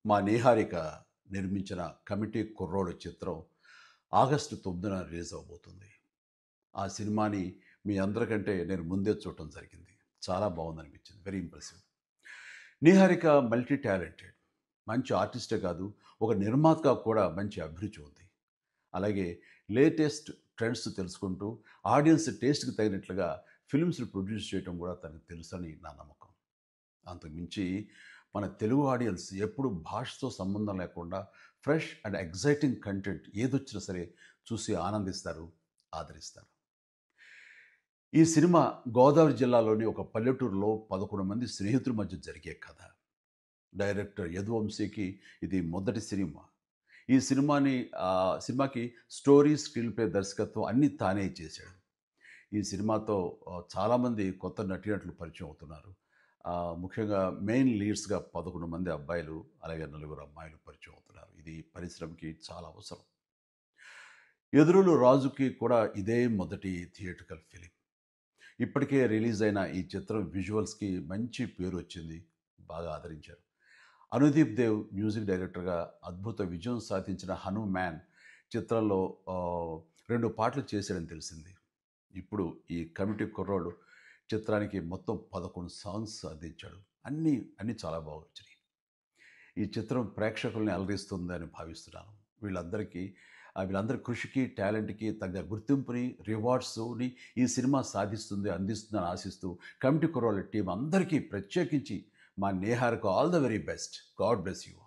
మా నీహారిక నిర్మించిన 'కమిటీ కుర్రోడు' చిత్రం ఆగస్టు 9న రిలీజ్ అవ్వబోతుంది. ఆ సినిమాని మీ అందరికంటే నేను ముందే చూడటం జరిగింది. చాలా బాగుందనిపించింది. Very impressive. Niharika multi talented. మంచి ఆర్టిస్టే కాదు, ఒక నిర్మాతగా కూడా మంచి అభిరుచి ఉంది. అలాగే లేటెస్ట్ ట్రెండ్స్ తెలుసుకుంటూ ఆడియన్స్ టేస్ట్‌కి తగినట్లుగా ఫిల్మ్స్‌ని ప్రొడ్యూస్ చేయటం కూడా తనకు తెలుసని నా నమ్మకం. అంతకుమించి మన తెలుగు ఆడియన్స్ ఎప్పుడు భాషతో సంబంధం లేకుండా ఫ్రెష్ అండ్ ఎగ్జైటింగ్ కంటెంట్ ఏదొచ్చినా సరే చూసి ఆనందిస్తారు, ఆదరిస్తారు. ఈ సినిమా గోదావరి జిల్లాలోని ఒక పల్లెటూరులో 11 మంది స్నేహితుల మధ్య జరిగే కథ. డైరెక్టర్ యదువంశీకి ఇది మొదటి సినిమా. ఈ సినిమాకి స్టోరీ, స్క్రీన్ ప్లే, దర్శకత్వం అన్నీ తానే చేశాడు. ఈ సినిమాతో చాలామంది కొత్త నటీనటులు పరిచయం అవుతున్నారు. ముఖ్యంగా మెయిన్ లీడ్స్‌గా 11 మంది అబ్బాయిలు, అలాగే నలుగురు అమ్మాయిలు పరిచయం అవుతున్నారు. ఇది పరిశ్రమకి చాలా అవసరం. 'ఎదురులు రాజు'కి కూడా ఇదే మొదటి థియేట్రికల్ ఫిలిం. ఇప్పటికే రిలీజ్ అయిన ఈ చిత్రం విజువల్స్‌కి మంచి పేరు వచ్చింది. బాగా ఆదరించారు. అనుదీప్ దేవ్ మ్యూజిక్ డైరెక్టర్‌గా అద్భుత విజయం సాధించిన 'హనుమాన్' చిత్రంలో 2 పాటలు చేశాడని తెలిసింది. ఇప్పుడు ఈ 'కమిటీ కుర్రోడు' చిత్రానికి మొత్తం 11 సాంగ్స్ అందించాడు. అన్నీ చాలా బాగా వచ్చినాయి. ఈ చిత్రం ప్రేక్షకుల్ని అలరిస్తుందని భావిస్తున్నాను. వీళ్ళందరి కృషికి, టాలెంట్‌కి తగ్గ గుర్తింపుని, రివార్డ్స్‌ని ఈ సినిమా సాధిస్తుంది, అందిస్తుందని ఆశిస్తూ 'కమిటీ కుర్రోళ్ళ' టీమ్ అందరికీ ప్రత్యేకించి మా నేహార్‌కు all the very best. God bless you.